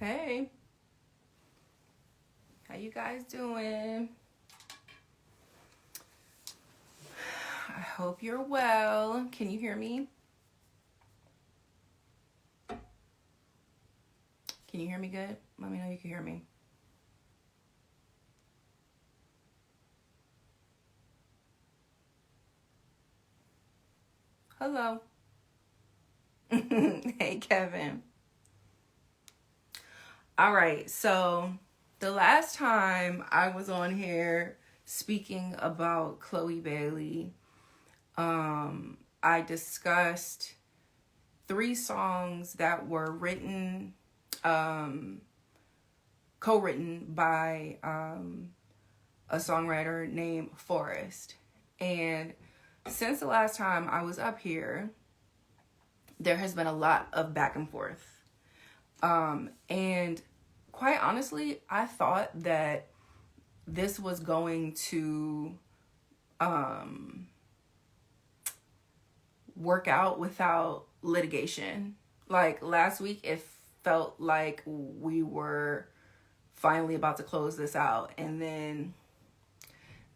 Hey, how you guys doing? I hope you're well. Can you hear me? Can you hear me good? Let me know you can hear me. Hello. Hey, Kevin. All right, so the last time I was on here speaking about Chloe Bailey, I discussed 3 songs that were written, co-written by a songwriter named Forrest. And since the last time I was up here, there has been a lot of back and forth. And quite honestly, I thought that this was going to work out without litigation. Like last week, it felt like we were finally about to close this out. And then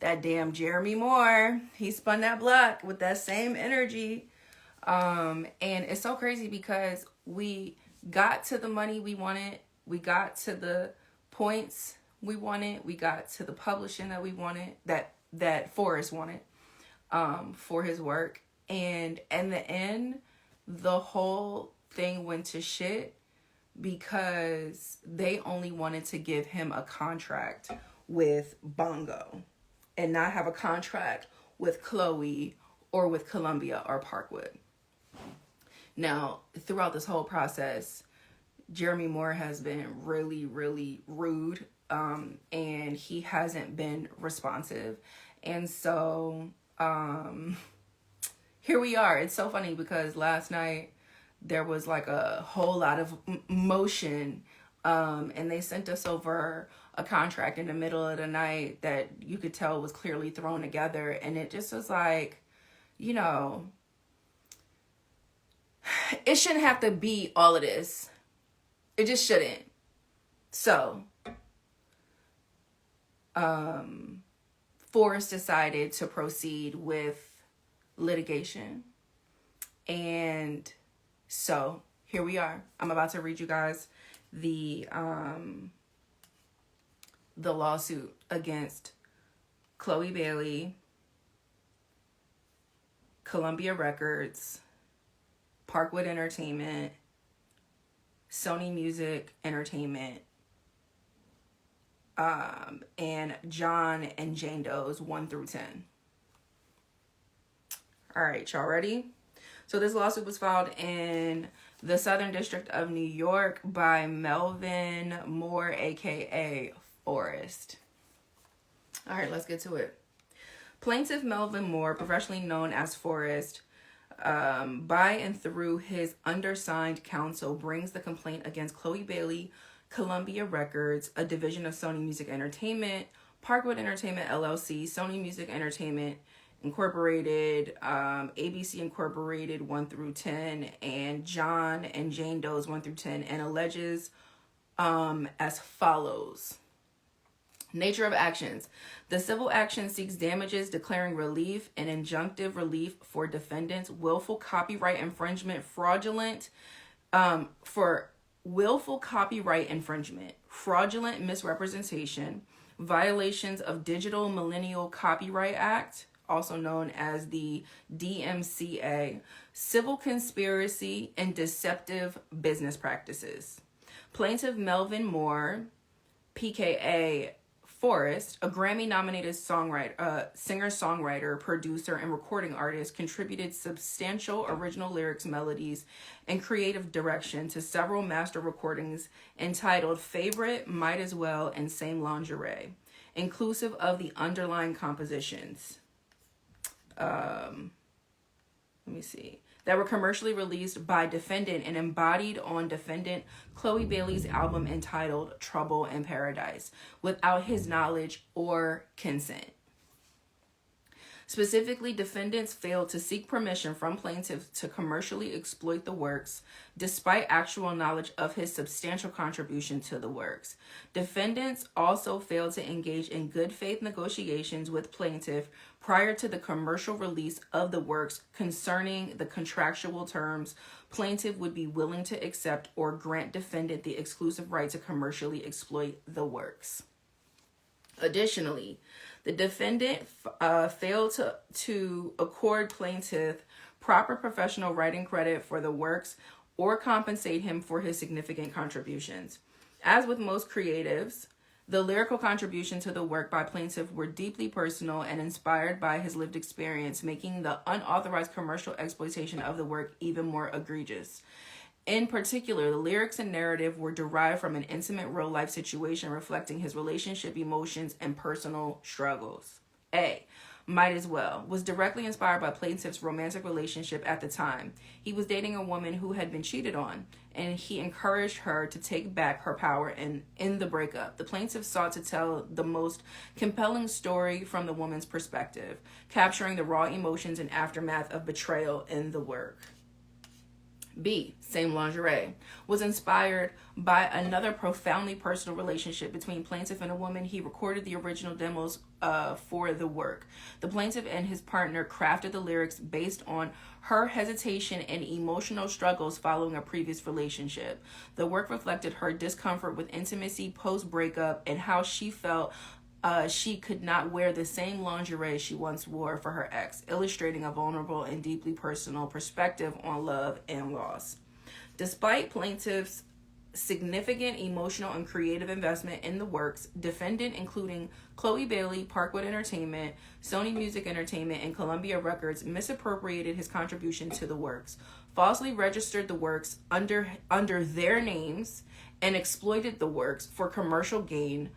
that damn Jeremy Moore, he spun that block with that same energy. And it's so crazy because we got to the money we wanted. We got to the points we wanted. We got to the publishing that we wanted, that Forrest wanted, for his work. And in the end, the whole thing went to shit because they only wanted to give him a contract with Bongo and not have a contract with Chloe or with Columbia or Parkwood. Now, throughout this whole process, Jeremy Moore has been really, really rude, and he hasn't been responsive. And so, here we are. It's so funny because last night there was like a whole lot of motion, and they sent us over a contract in the middle of the night that you could tell was clearly thrown together. And it just was like, it shouldn't have to be all of this. It just shouldn't. So, Forrest decided to proceed with litigation. And so, here we are. I'm about to read you guys the lawsuit against Chloe Bailey, Columbia Records, Parkwood Entertainment, Sony Music Entertainment, and John and Jane Doe's 1 through 10. All right, y'all ready? So this lawsuit was filed in the Southern District of New York by Melvin Moore, aka Forrest. All right, let's get to it. Plaintiff Melvin Moore, professionally known as Forrest, by and through his undersigned counsel, brings the complaint against Chloe Bailey, Columbia Records, a division of Sony Music Entertainment, Parkwood Entertainment LLC, Sony Music Entertainment Incorporated, ABC Incorporated 1 through 10, and John and Jane Doe's 1 through 10, and alleges as follows. Nature of actions. The civil action seeks damages, declaring relief and injunctive relief for defendants' willful copyright infringement, fraudulent misrepresentation, violations of Digital Millennial Copyright Act, also known as the DMCA, civil conspiracy, and deceptive business practices. Plaintiff Melvin Moore, PKA Forrest, a Grammy-nominated singer-songwriter, producer, and recording artist, contributed substantial original lyrics, melodies, and creative direction to several master recordings entitled Favorite, Might As Well, and Same Lingerie, inclusive of the underlying compositions. Let me see. That were commercially released by defendant and embodied on defendant Chloe Bailey's album entitled Trouble in Paradise without his knowledge or consent. Specifically, defendants failed to seek permission from plaintiff to commercially exploit the works, despite actual knowledge of his substantial contribution to the works. Defendants also failed to engage in good faith negotiations with plaintiff prior to the commercial release of the works concerning the contractual terms plaintiff would be willing to accept or grant defendant the exclusive right to commercially exploit the works. Additionally, the defendant failed to accord plaintiff proper professional writing credit for the works or compensate him for his significant contributions. As with most creatives, the lyrical contribution to the work by plaintiff were deeply personal and inspired by his lived experience, making the unauthorized commercial exploitation of the work even more egregious. In particular, the lyrics and narrative were derived from an intimate real-life situation reflecting his relationship, emotions, and personal struggles. A. Might as well was directly inspired by plaintiff's romantic relationship at the time. He was dating a woman who had been cheated on, and he encouraged her to take back her power in the breakup. The plaintiff sought to tell the most compelling story from the woman's perspective, capturing the raw emotions and aftermath of betrayal in the work. B. Same Lingerie was inspired by another profoundly personal relationship between plaintiff and a woman. He recorded the original demos for the work. The plaintiff and his partner crafted the lyrics based on her hesitation and emotional struggles following a previous relationship. The work reflected her discomfort with intimacy post-breakup and how she felt she could not wear the same lingerie she once wore for her ex, illustrating a vulnerable and deeply personal perspective on love and loss. Despite plaintiff's significant emotional and creative investment in the works, defendant, including Chloe Bailey, Parkwood Entertainment, Sony Music Entertainment, and Columbia Records, misappropriated his contribution to the works, falsely registered the works under their names, and exploited the works for commercial gain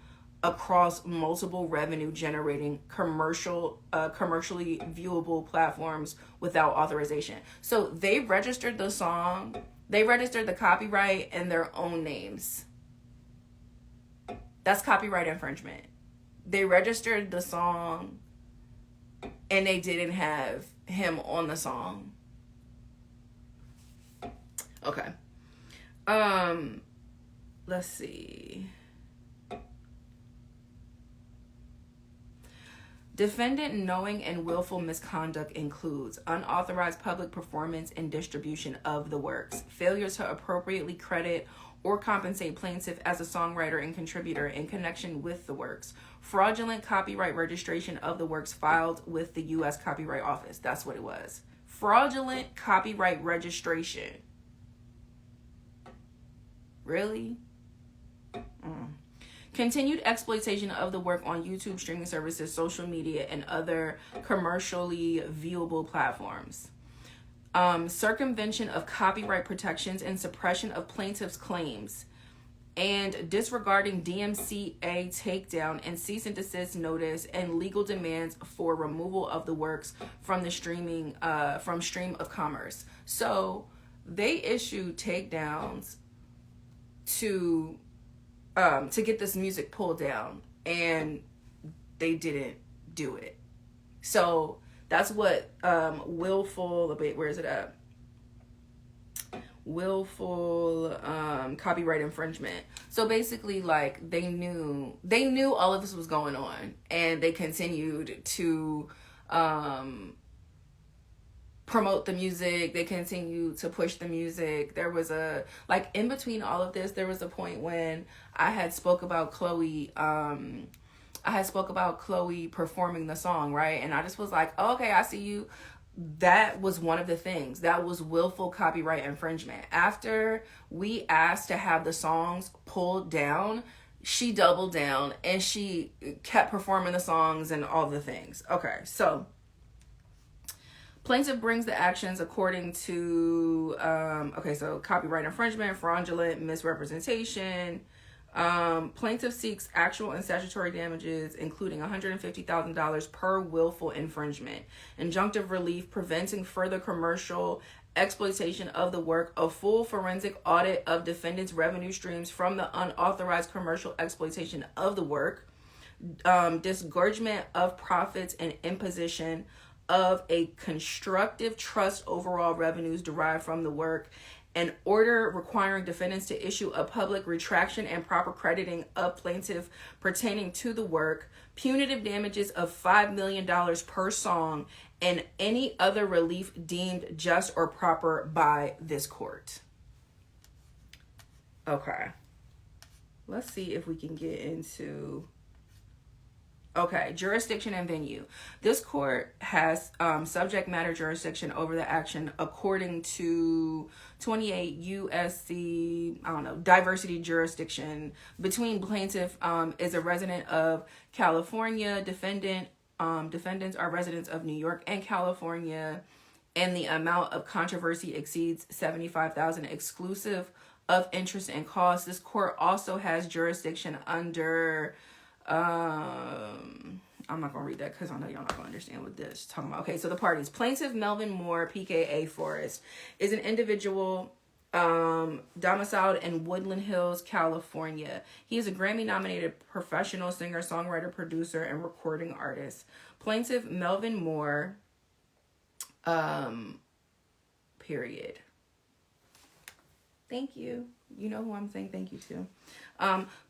across multiple revenue-generating commercially viewable platforms without authorization. So they registered the song, they registered the copyright in their own names. That's copyright infringement. They registered the song and they didn't have him on the song. Okay. Let's see. Defendant knowing and willful misconduct includes unauthorized public performance and distribution of the works, failure to appropriately credit or compensate plaintiff as a songwriter and contributor in connection with the works, fraudulent copyright registration of the works filed with the U.S. Copyright Office. That's what it was. Fraudulent copyright registration. Really? Continued exploitation of the work on YouTube streaming services, social media, and other commercially viewable platforms. Circumvention of copyright protections and suppression of plaintiff's claims. And disregarding DMCA takedown and cease and desist notice and legal demands for removal of the works from the stream of commerce. So they issued takedowns to get this music pulled down, and they didn't do it. So that's what willful copyright infringement. So basically, like, they knew all of this was going on, and they continued to promote the music. They continue to push the music. There was in between all of this, there was a point when I had spoke about Chloe performing the song, right? And I just was like, oh, okay, I see you. That was one of the things. That was willful copyright infringement. After we asked to have the songs pulled down, she doubled down and she kept performing the songs and all the things. Okay, so plaintiff brings the actions according to, so copyright infringement, fraudulent misrepresentation. Plaintiff seeks actual and statutory damages, including $150,000 per willful infringement. Injunctive relief preventing further commercial exploitation of the work, a full forensic audit of defendants' revenue streams from the unauthorized commercial exploitation of the work, disgorgement of profits and imposition of a constructive trust overall revenues derived from the work, an order requiring defendants to issue a public retraction and proper crediting of plaintiff pertaining to the work, punitive damages of $5 million per song, and any other relief deemed just or proper by this court. Okay. Let's see if we can get into... Okay, jurisdiction and venue. This court has subject matter jurisdiction over the action according to 28 U.S.C., diversity jurisdiction between plaintiff is a resident of California, defendants are residents of New York and California, and the amount of controversy exceeds $75,000 exclusive of interest and costs. This court also has jurisdiction under... I'm not going to read that because I know y'all not going to understand what this is talking about. Okay, so the parties. Plaintiff Melvin Moore, PKA Forrest, is an individual domiciled in Woodland Hills, California. He is a Grammy-nominated professional singer, songwriter, producer, and recording artist. Plaintiff Melvin Moore, period. Thank you. You know who I'm saying thank you to.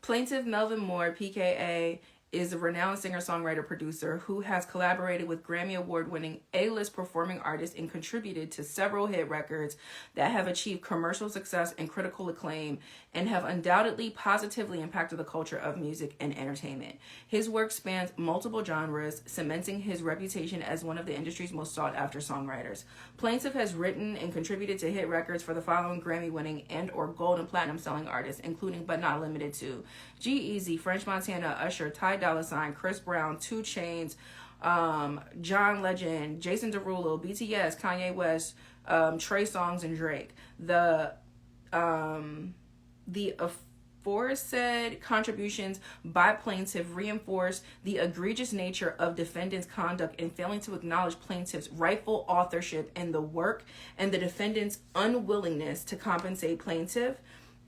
Plaintiff Melvin Moore, PKA, is a renowned singer-songwriter producer who has collaborated with Grammy Award-winning A-list performing artists and contributed to several hit records that have achieved commercial success and critical acclaim and have undoubtedly positively impacted the culture of music and entertainment. His work spans multiple genres, cementing his reputation as one of the industry's most sought-after songwriters. Plaintiff has written and contributed to hit records for the following Grammy-winning and or gold and platinum-selling artists, including but not limited to G-Eazy, French Montana, Usher, Ty Dolla $ign, Chris Brown, 2 Chainz, John Legend, Jason Derulo, BTS, Kanye West, Trey Songz, and Drake. The aforesaid contributions by plaintiff reinforce the egregious nature of defendant's conduct in failing to acknowledge plaintiff's rightful authorship in the work and the defendant's unwillingness to compensate plaintiff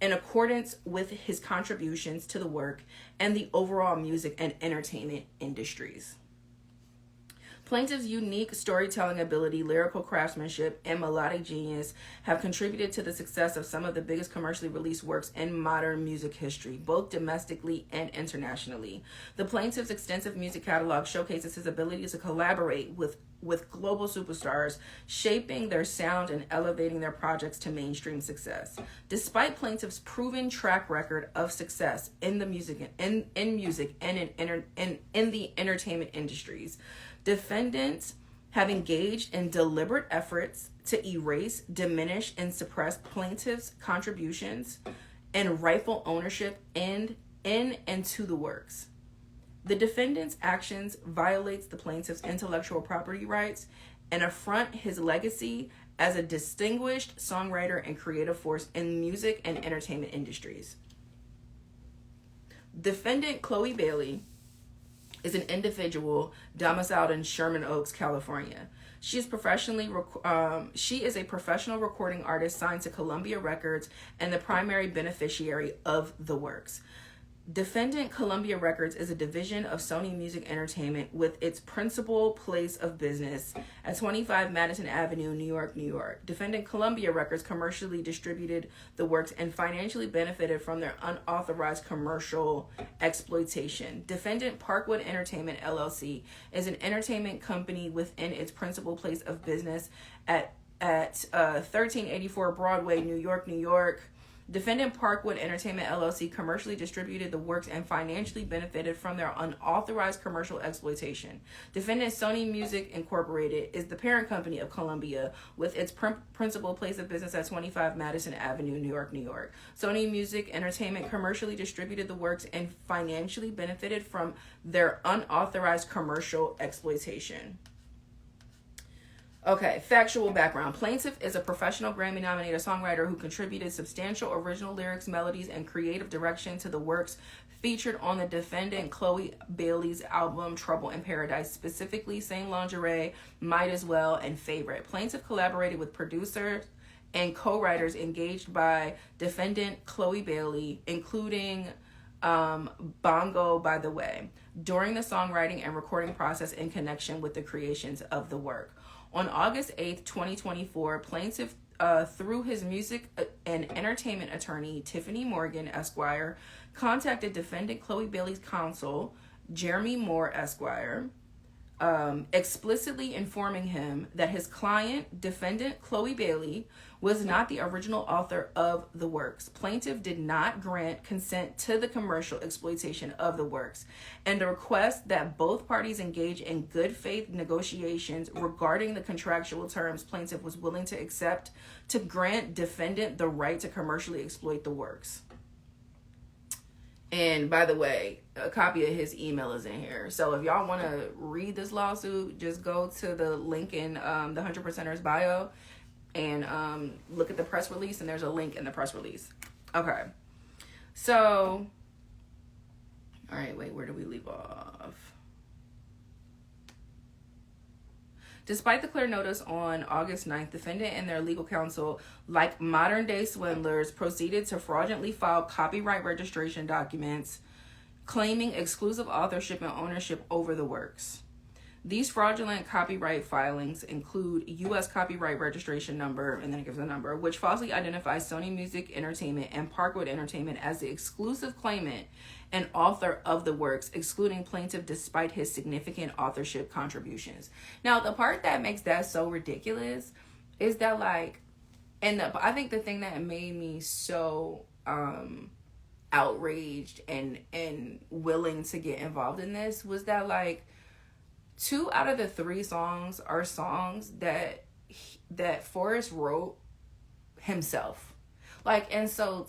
in accordance with his contributions to the work and the overall music and entertainment industries. Plaintiff's unique storytelling ability, lyrical craftsmanship, and melodic genius have contributed to the success of some of the biggest commercially released works in modern music history, both domestically and internationally. The plaintiff's extensive music catalog showcases his ability to collaborate with global superstars, shaping their sound and elevating their projects to mainstream success. Despite plaintiff's proven track record of success in the music and in the entertainment industries, defendants have engaged in deliberate efforts to erase, diminish, and suppress plaintiff's contributions and rightful ownership in and to the works. The defendant's actions violates the plaintiff's intellectual property rights and affront his legacy as a distinguished songwriter and creative force in music and entertainment industries. Defendant Chloe Bailey is an individual domiciled in Sherman Oaks, California. She is a professional recording artist signed to Columbia Records and the primary beneficiary of the works. Defendant Columbia Records is a division of Sony Music Entertainment with its principal place of business at 25 Madison Avenue, New York, New York. Defendant Columbia Records commercially distributed the works and financially benefited from their unauthorized commercial exploitation. Defendant Parkwood Entertainment, LLC, is an entertainment company within its principal place of business at 1384 Broadway, New York, New York. Defendant Parkwood Entertainment, LLC commercially distributed the works and financially benefited from their unauthorized commercial exploitation. Defendant Sony Music Incorporated is the parent company of Columbia with its principal place of business at 25 Madison Avenue, New York, New York. Sony Music Entertainment commercially distributed the works and financially benefited from their unauthorized commercial exploitation. Okay, factual background. Plaintiff is a professional Grammy-nominated songwriter who contributed substantial original lyrics, melodies, and creative direction to the works featured on the defendant Chloe Bailey's album Trouble in Paradise, specifically Same Lingerie, Might As Well, and Favorite. Plaintiff collaborated with producers and co-writers engaged by defendant Chloe Bailey, including Bongo, by the way, during the songwriting and recording process in connection with the creations of the work. On August 8th, 2024, plaintiff, through his music and entertainment attorney, Tiffany Morgan, Esquire, contacted defendant Chloe Bailey's counsel, Jeremy Moore, Esquire, explicitly informing him that his client, defendant Chloe Bailey, was not the original author of the works. Plaintiff did not grant consent to the commercial exploitation of the works, and a request that both parties engage in good faith negotiations regarding the contractual terms plaintiff was willing to accept to grant defendant the right to commercially exploit the works. And by the way, a copy of his email is in here. So if y'all want to read this lawsuit, just go to the link in the 100%ers bio and look at the press release, and there's a link in the press release. Okay. So, all right, wait, where did we leave off? Despite the clear notice on August 9th, defendant and their legal counsel, like modern-day swindlers, proceeded to fraudulently file copyright registration documents claiming exclusive authorship and ownership over the works. These fraudulent copyright filings include U.S. copyright registration number, and then it gives a number, which falsely identifies Sony Music Entertainment and Parkwood Entertainment as the exclusive claimant and author of the works, excluding plaintiff despite his significant authorship contributions. Now, the part that makes that so ridiculous is that, like, I think the thing that made me so outraged and willing to get involved in this was that, like, 2 out of the 3 songs are songs that Forrest wrote himself. Like, and so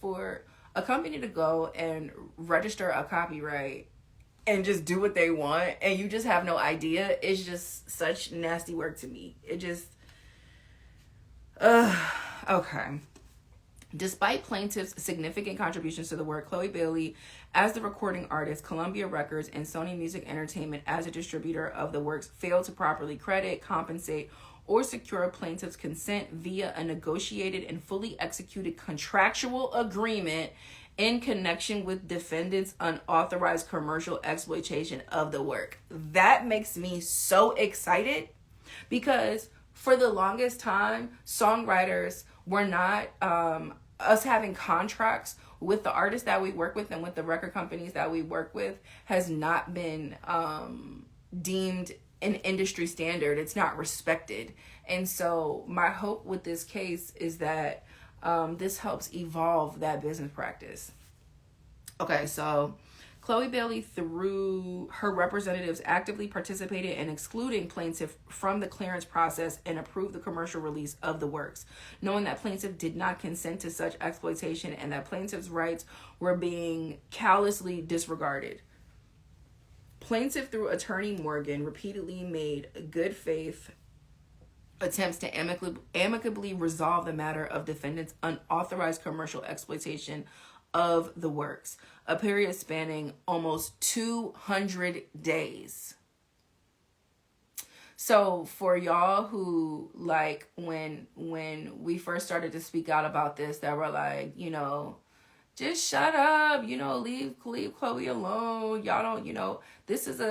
for a company to go and register a copyright and just do what they want and you just have no idea is just such nasty work to me. It just okay. Despite plaintiff's significant contributions to the work, Chloe Bailey as the recording artist, Columbia Records, and Sony Music Entertainment as a distributor of the works failed to properly credit, compensate, or secure plaintiff's consent via a negotiated and fully executed contractual agreement in connection with defendants' unauthorized commercial exploitation of the work. That makes me so excited because for the longest time, songwriters were not us having contracts with the artists that we work with and with the record companies that we work with has not been deemed an industry standard. It's not respected. And so my hope with this case is that this helps evolve that business practice. Okay, so Chloe Bailey, through her representatives, actively participated in excluding plaintiff from the clearance process and approved the commercial release of the works, knowing that plaintiff did not consent to such exploitation and that plaintiff's rights were being callously disregarded. Plaintiff, through attorney Morgan, repeatedly made good faith attempts to amicably resolve the matter of defendants' unauthorized commercial exploitation of the works, a period spanning almost 200 days. So for y'all who, like, when we first started to speak out about this, that were like, you know, just shut up, you know, leave Chloe alone. Y'all don't, you know, this is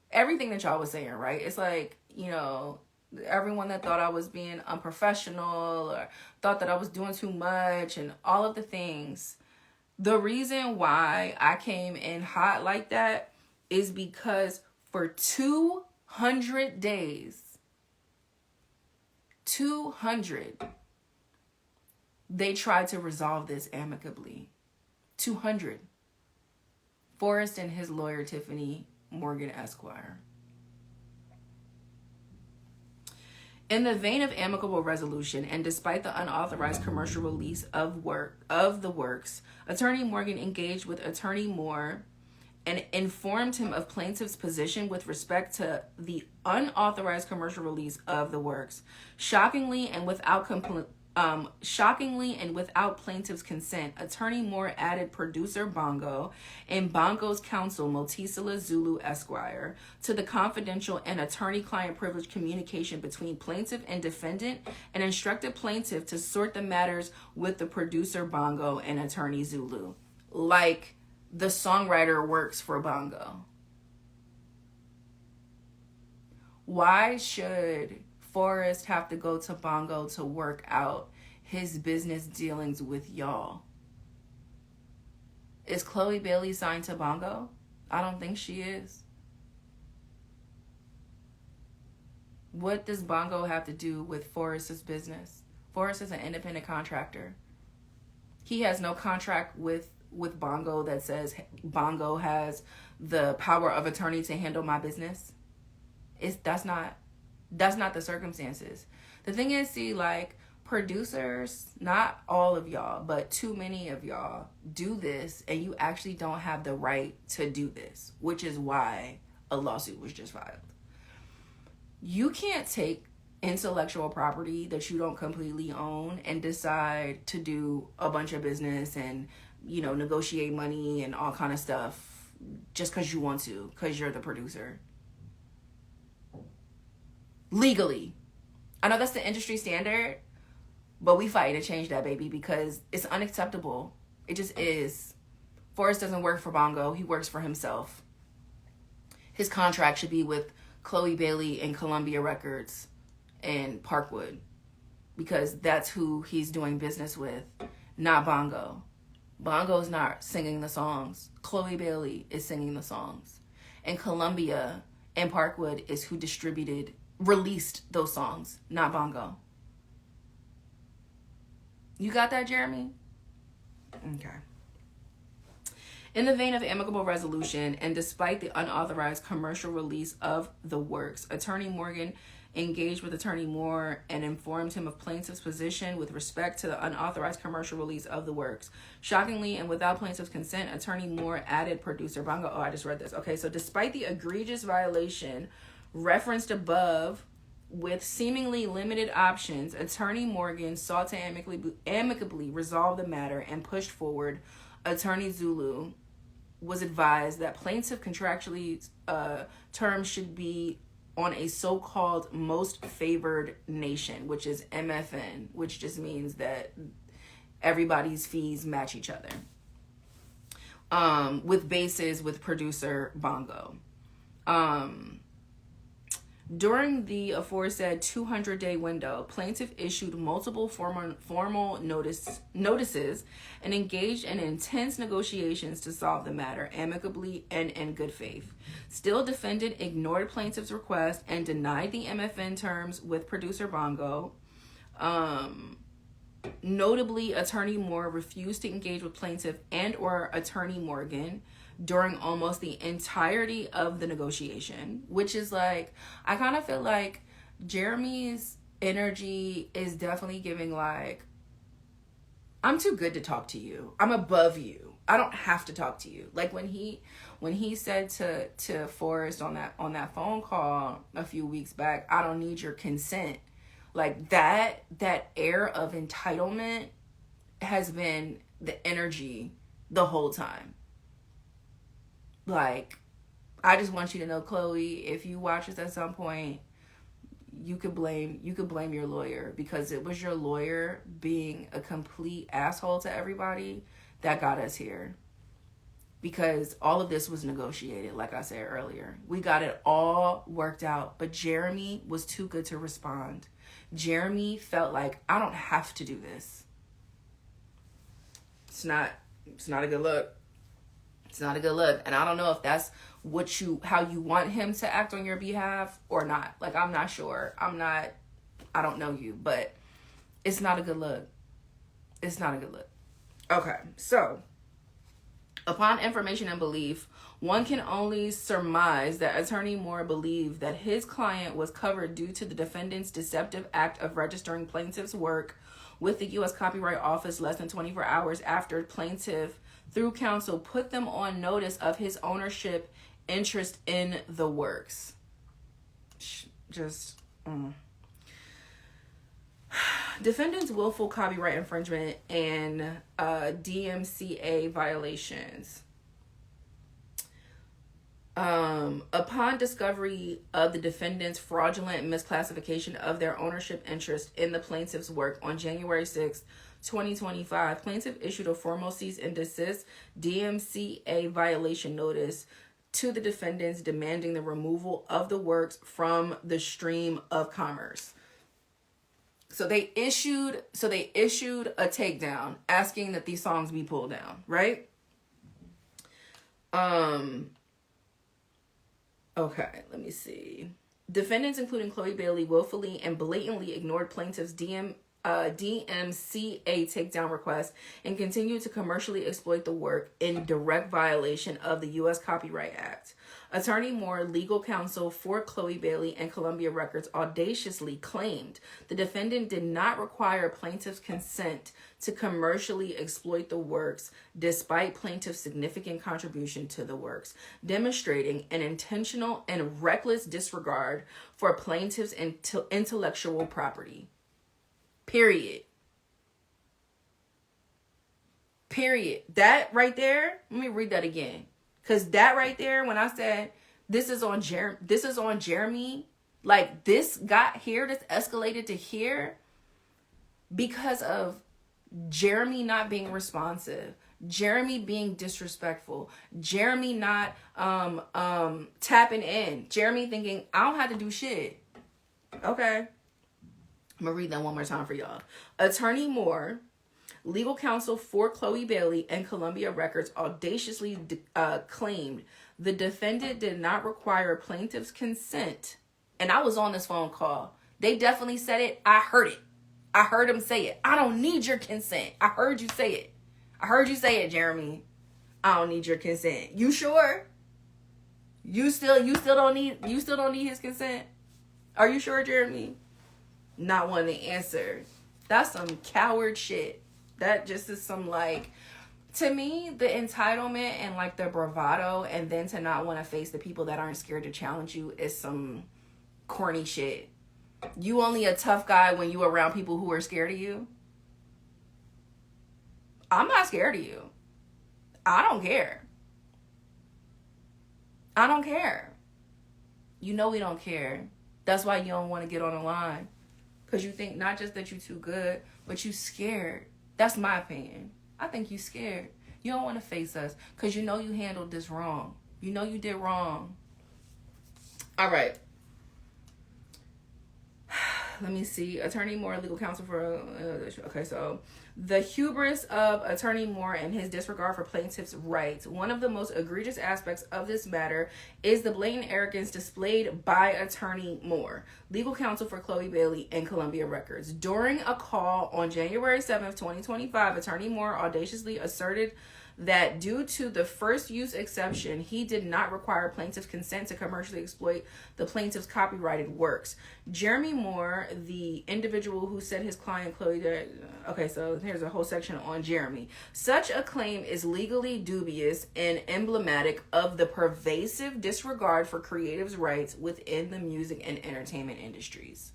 everything that y'all was saying, right? It's like, you know, everyone that thought I was being unprofessional or thought that I was doing too much and all of the things. The reason why I came in hot like that is because for 200 days, 200, they tried to resolve this amicably. 200. Forrest and his lawyer, Tiffany Morgan, Esquire. In the vein of amicable resolution, and despite the unauthorized commercial release of the works, Attorney Morgan engaged with Attorney Moore and informed him of plaintiff's position with respect to the unauthorized commercial release of the works. Shockingly and without plaintiff's consent, Attorney Moore added producer Bongo and Bongo's counsel Motisela Zulu Esquire to the confidential and attorney-client privilege communication between plaintiff and defendant and instructed plaintiff to sort the matters with the producer Bongo and attorney Zulu. Like, the songwriter works for Bongo. Why should Forrest have to go to Bongo to work out his business dealings with y'all? Is Chloe Bailey signed to Bongo? I don't think she is. What does Bongo have to do with Forrest's business? Forrest is an independent contractor. He has no contract with Bongo that says Bongo has the power of attorney to handle my business. That's not the circumstances. The thing is, see, like, producers, not all of y'all, but too many of y'all do this, and you actually don't have the right to do this, which is why a lawsuit was just filed. You can't take intellectual property that you don't completely own and decide to do a bunch of business and, you know, negotiate money and all kind of stuff just because you want to, because you're the producer. Legally. I know that's the industry standard, but we fighting to change that, baby, because it's unacceptable. It just is. Forrest doesn't work for Bongo. He works for himself. His contract should be with Chloe Bailey and Columbia Records and Parkwood, because that's who he's doing business with, not Bongo. Bongo's not singing the songs. Chloe Bailey is singing the songs. And Columbia and Parkwood is who released those songs, not Bongo. You got that, Jeremy? Okay. In the vein of amicable resolution, and despite the unauthorized commercial release of the works, Attorney Morgan engaged with Attorney Moore and informed him of plaintiff's position with respect to the unauthorized commercial release of the works. Shockingly, and without plaintiff's consent, Attorney Moore added producer Bongo. Oh, I just read this. Okay, so despite the egregious violation referenced above, with seemingly limited options, Attorney Morgan sought to amicably resolve the matter and pushed forward. Attorney Zulu was advised that plaintiff contractually terms should be on a so-called most favored nation, which is MFN, which just means that everybody's fees match each other, with bases with producer Bongo. During the aforesaid 200-day window, plaintiff issued multiple formal notices and engaged in intense negotiations to solve the matter amicably and in good faith. Still, defendant ignored plaintiff's request and denied the MFN terms with producer Bongo. Notably, Attorney Moore refused to engage with plaintiff and or Attorney Morgan during almost the entirety of the negotiation, which is like, I kind of feel like Jeremy's energy is definitely giving like, I'm too good to talk to you. I'm above you. I don't have to talk to you. Like when he said to Forrest on that phone call a few weeks back, I don't need your consent. Like that air of entitlement has been the energy the whole time. Like, I just want you to know, Chloe, if you watch this at some point, you could blame your lawyer, because it was your lawyer being a complete asshole to everybody that got us here. Because all of this was negotiated, like I said earlier. We got it all worked out, but Jeremy was too good to respond. Jeremy felt like, I don't have to do this. It's not a good look. It's not a good look. And I don't know if that's how you want him to act on your behalf or not. Like, I'm not sure. I don't know you, but it's not a good look. It's not a good look. Okay, so upon information and belief, one can only surmise that Attorney Moore believed that his client was covered due to the defendant's deceptive act of registering plaintiff's work with the U.S. Copyright Office less than 24 hours after plaintiff, through counsel, put them on notice of his ownership interest in the works. Defendant's willful copyright infringement and DMCA violations. Upon discovery of the defendant's fraudulent misclassification of their ownership interest in the plaintiff's work on January 6, 2025, plaintiff issued a formal cease and desist DMCA violation notice to the defendants demanding the removal of the works from the stream of commerce. So they issued a takedown asking that these songs be pulled down, right? Okay, let me see. Defendants, including Chloe Bailey, willfully and blatantly ignored plaintiffs' DMCA takedown request and continued to commercially exploit the work in direct violation of the U.S. Copyright Act. Attorney Moore, legal counsel for Chloe Bailey and Columbia Records, audaciously claimed the defendant did not require plaintiff's consent to commercially exploit the works despite plaintiff's significant contribution to the works, demonstrating an intentional and reckless disregard for plaintiff's intellectual property. Period. That right there, let me read that again. Because that right there, when I said this is on Jeremy, like this got here, this escalated to here because of Jeremy not being responsive, Jeremy being disrespectful, Jeremy not tapping in, Jeremy thinking I don't have to do shit. Okay. I'm going to read that one more time for y'all. Attorney Moore, legal counsel for Chloe Bailey and Columbia Records, audaciously claimed the defendant did not require plaintiff's consent. And I was on this phone call. They definitely said it. I heard it. I heard him say it. I don't need your consent. I heard you say it. I heard you say it, Jeremy. I don't need your consent. You sure? You still don't need his consent? Are you sure, Jeremy? Not wanting to answer. That's some coward shit. That just is some, like, to me, the entitlement and like the bravado, and then to not want to face the people that aren't scared to challenge you is some corny shit. You only a tough guy when you around people who are scared of you. I'm not scared of you. I don't care. I don't care. You know we don't care. That's why you don't want to get on the line. Because you think not just that you too good, but you scared. That's my opinion. I think you scared. You don't want to face us because you know you handled this wrong. You know you did wrong. All right. Let me see. Attorney Moore, legal counsel for... okay, so the hubris of Attorney Moore and his disregard for plaintiff's rights. One of the most egregious aspects of this matter is the blatant arrogance displayed by Attorney Moore, legal counsel for Chloe Bailey and Columbia Records. During a call on January 7th, 2025, Attorney Moore audaciously asserted that due to the first use exception, he did not require plaintiff's consent to commercially exploit the plaintiff's copyrighted works. Jeremy Moore, the individual who said his client Chloe... Okay, so here's a whole section on Jeremy. Such a claim is legally dubious and emblematic of the pervasive disregard for creatives' rights within the music and entertainment industries.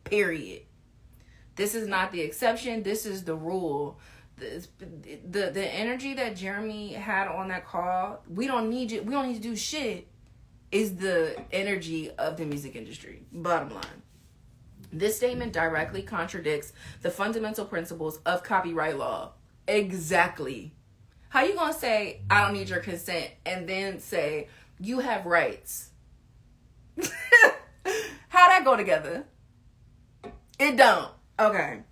Period. This is not the exception. This is the rule. The energy that Jeremy had on that call, we don't need you. We don't need to do shit. Is the energy of the music industry. Bottom line. This statement directly contradicts the fundamental principles of copyright law. Exactly. How you gonna say I don't need your consent and then say you have rights? How that go together? It don't. Okay.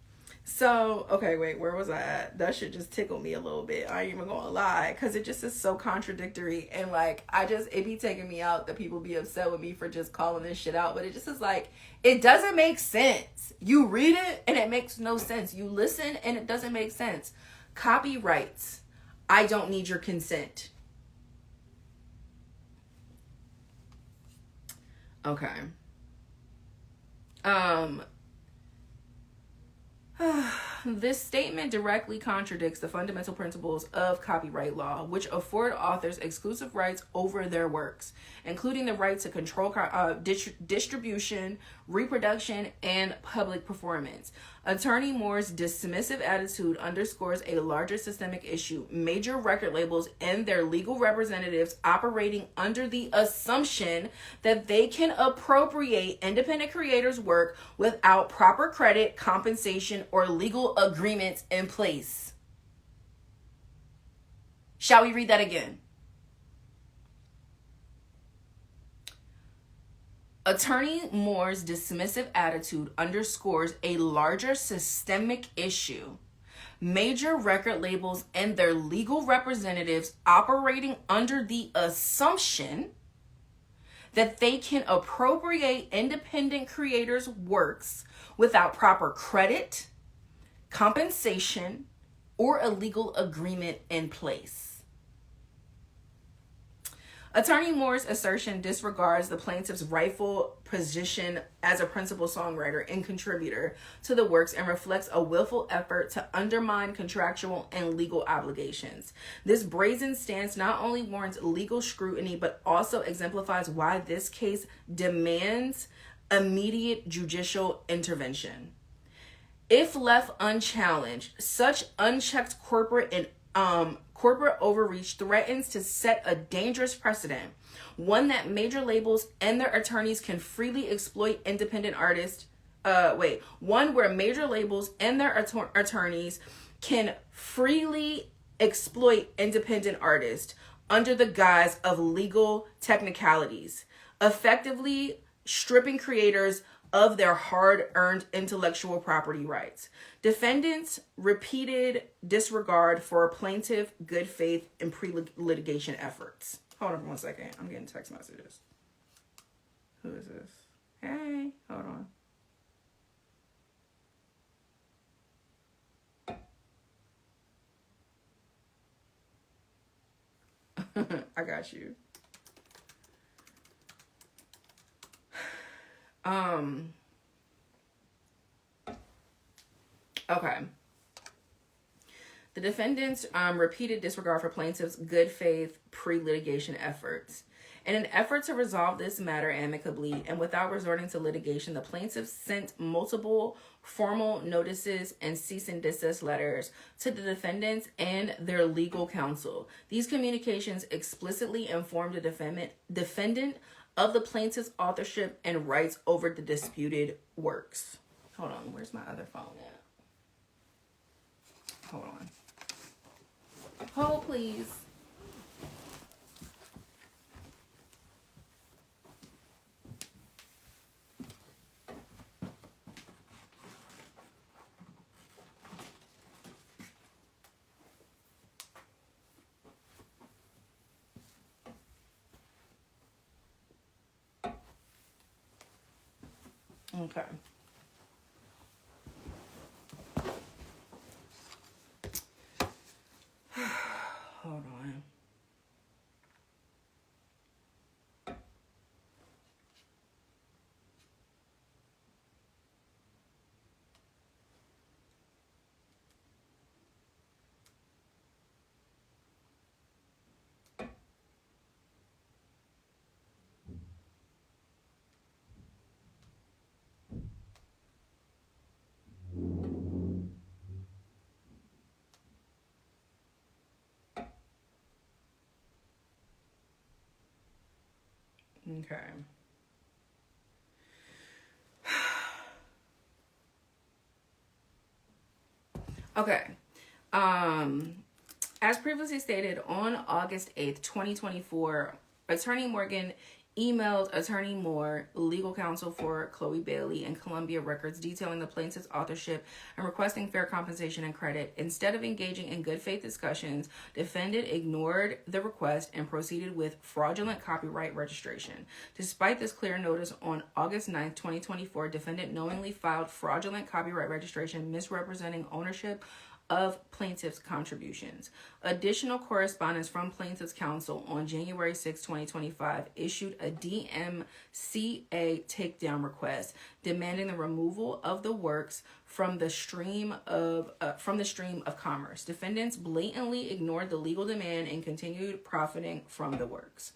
So, okay, wait, where was I at? That should just tickle me a little bit. I ain't even gonna lie, because it just is so contradictory. And, like, it be taking me out that people be upset with me for just calling this shit out. But it just is like, it doesn't make sense. You read it, and it makes no sense. You listen, and it doesn't make sense. Copyrights. I don't need your consent. Okay. This statement directly contradicts the fundamental principles of copyright law, which afford authors exclusive rights over their works, including the right to control distribution, reproduction, and public performance. Attorney Moore's dismissive attitude underscores a larger systemic issue. Major record labels and their legal representatives operating under the assumption that they can appropriate independent creators' work without proper credit, compensation, or legal agreements in place. Shall we read that again? Attorney Moore's dismissive attitude underscores a larger systemic issue. Major record labels and their legal representatives operating under the assumption that they can appropriate independent creators' works without proper credit, compensation, or a legal agreement in place. Attorney Moore's assertion disregards the plaintiff's rightful position as a principal songwriter and contributor to the works and reflects a willful effort to undermine contractual and legal obligations. This brazen stance not only warrants legal scrutiny, but also exemplifies why this case demands immediate judicial intervention. If left unchallenged, such unchecked corporate overreach threatens to set a dangerous precedent, one that major labels and their attorneys can freely exploit independent artists. One where major labels and their attorneys can freely exploit independent artists under the guise of legal technicalities, effectively stripping creators of their hard-earned intellectual property rights. Defendants' repeated disregard for plaintiff good faith and pre-litigation efforts. Hold on for 1 second. I'm getting text messages. Who is this? Hey, hold on. I got you. Okay. The defendant's repeated disregard for plaintiff's good faith pre-litigation efforts. In an effort to resolve this matter amicably and without resorting to litigation, the plaintiff sent multiple formal notices and cease and desist letters to the defendants and their legal counsel. These communications explicitly informed the defendant of the plaintiff's authorship and rights over the disputed works. Hold on, where's my other phone at? Hold on. Hold, please. Okay. Hold on. Okay. Okay. As previously stated, on August 8th, 2024, Attorney Morgan emailed Attorney Moore, legal counsel for Chloe Bailey and Columbia Records, detailing the plaintiff's authorship and requesting fair compensation and credit. Instead of engaging in good faith discussions, defendant ignored the request and proceeded with fraudulent copyright registration. Despite this clear notice, on August 9th, 2024, defendant knowingly filed fraudulent copyright registration, misrepresenting ownership of plaintiff's contributions. Additional correspondence from plaintiff's counsel on January 6, 2025 issued a DMCA takedown request demanding the removal of the works from the stream of commerce. Defendants blatantly ignored the legal demand and continued profiting from the works.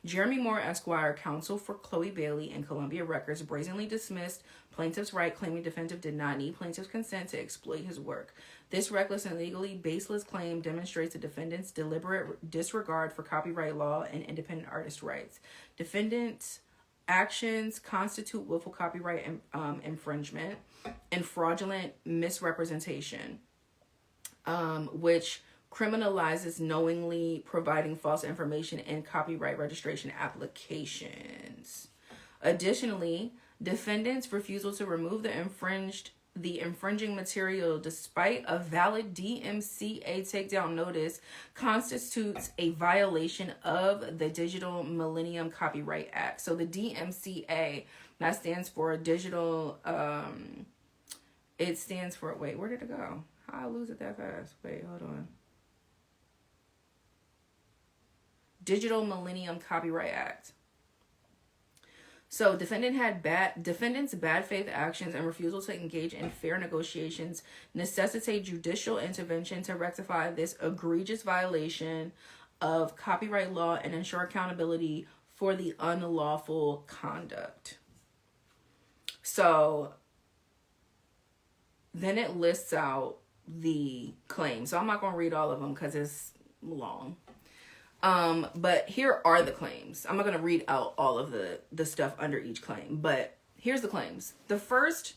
Jeremy Moore Esquire, counsel for Chloe Bailey and Columbia Records, brazenly dismissed plaintiff's right, claiming defendant did not need plaintiff's consent to exploit his work. This reckless and legally baseless claim demonstrates the defendant's deliberate disregard for copyright law and independent artist rights. Defendant's actions constitute willful copyright infringement and fraudulent misrepresentation, which criminalizes knowingly providing false information in copyright registration applications. Additionally, defendants' refusal to remove the infringing material despite a valid DMCA takedown notice constitutes a violation of the Digital Millennium Copyright Act. So the DMCA, that stands for Digital, it stands for, wait, where did it go? How I lose it that fast? Wait, hold on. Digital Millennium Copyright Act. So defendant's bad faith actions and refusal to engage in fair negotiations necessitate judicial intervention to rectify this egregious violation of copyright law and ensure accountability for the unlawful conduct. So then it lists out the claims. So I'm not going to read all of them because it's long. But here are the claims. I'm not going to read out all of the stuff under each claim, but here's the claims. The first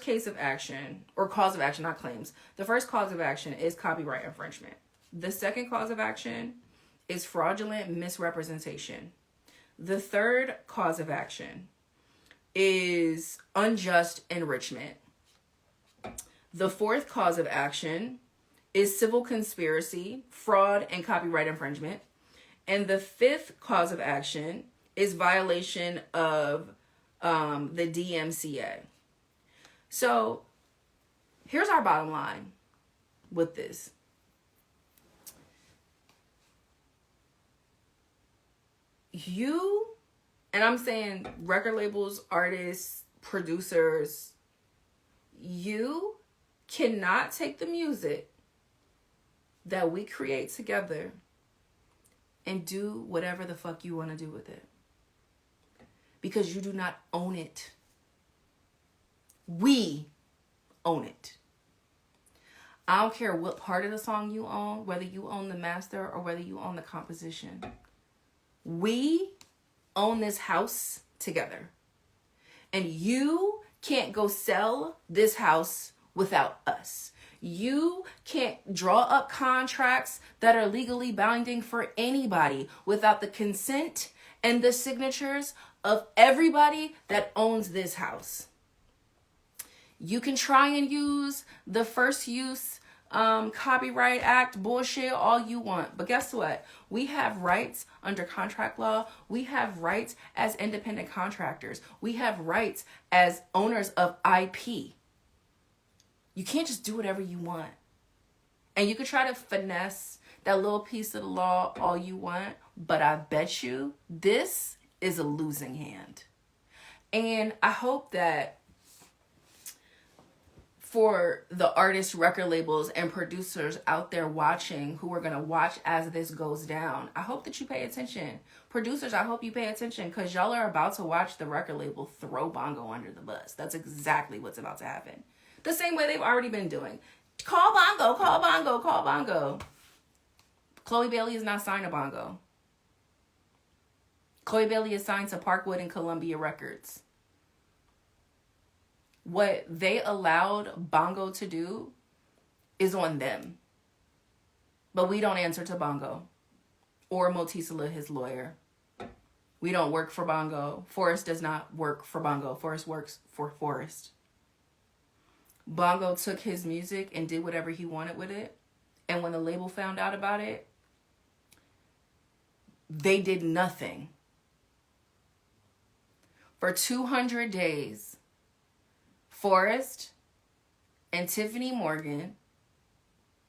case of action, or cause of action, not claims. The first cause of action is copyright infringement. The second cause of action is fraudulent misrepresentation. The third cause of action is unjust enrichment. The fourth cause of action is civil conspiracy, fraud, and copyright infringement. And the fifth cause of action is violation of the DMCA. So here's our bottom line with this. You, and I'm saying record labels, artists, producers, you cannot take the music that we create together and do whatever the fuck you want to do with it. Because you do not own it. We own it. I don't care what part of the song you own, whether you own the master or whether you own the composition. We own this house together. And you can't go sell this house without us. You can't draw up contracts that are legally binding for anybody without the consent and the signatures of everybody that owns this house. You can try and use the First Use Copyright Act bullshit all you want. But guess what? We have rights under contract law. We have rights as independent contractors. We have rights as owners of IP. You can't just do whatever you want. And you can try to finesse that little piece of the law all you want, but I bet you this is a losing hand. And I hope that for the artists, record labels, and producers out there watching who are going to watch as this goes down, I hope that you pay attention. Producers, I hope you pay attention because y'all are about to watch the record label throw Bongo under the bus. That's exactly what's about to happen. The same way they've already been doing. Call Bongo, call Bongo, call Bongo. Chloe Bailey is not signed to Bongo. Chloe Bailey is signed to Parkwood and Columbia Records. What they allowed Bongo to do is on them. But we don't answer to Bongo or Motisala, his lawyer. We don't work for Bongo. Forrest does not work for Bongo. Forrest works for Forrest. Bongo took his music and did whatever he wanted with it. And when the label found out about it, they did nothing. For 200 days, Forrest and Tiffany Morgan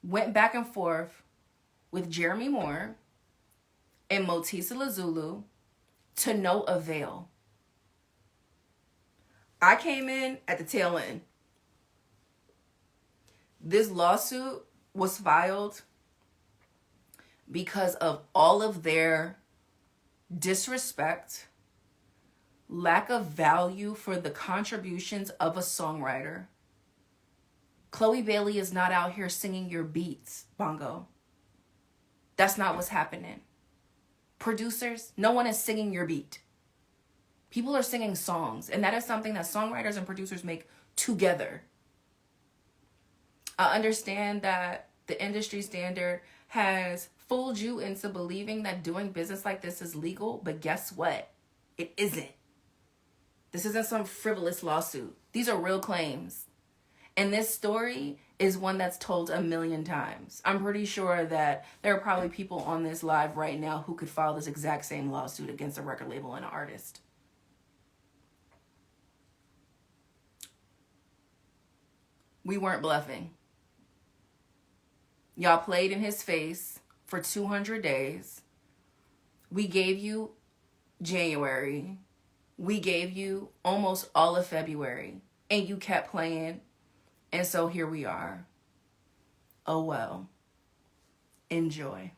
went back and forth with Jeremy Moore and Motisala Zulu to no avail. I came in at the tail end. This lawsuit was filed because of all of their disrespect, lack of value for the contributions of a songwriter. Chloe Bailey is not out here singing your beats, Bongo. That's not what's happening. Producers, no one is singing your beat. People are singing songs, and that is something that songwriters and producers make together. I understand that the industry standard has fooled you into believing that doing business like this is legal, but guess what? It isn't. This isn't some frivolous lawsuit. These are real claims. And this story is one that's told a million times. I'm pretty sure that there are probably people on this live right now who could file this exact same lawsuit against a record label and an artist. We weren't bluffing. Y'all played in his face for 200 days. We gave you January. We gave you almost all of February. And you kept playing. And so here we are. Oh well. Enjoy.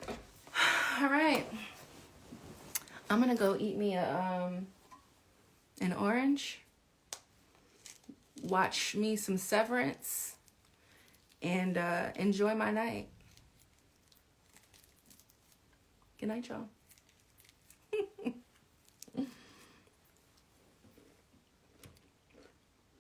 All right. I'm going to go eat me an orange. Watch me some Severance. And enjoy my night. Good night, y'all.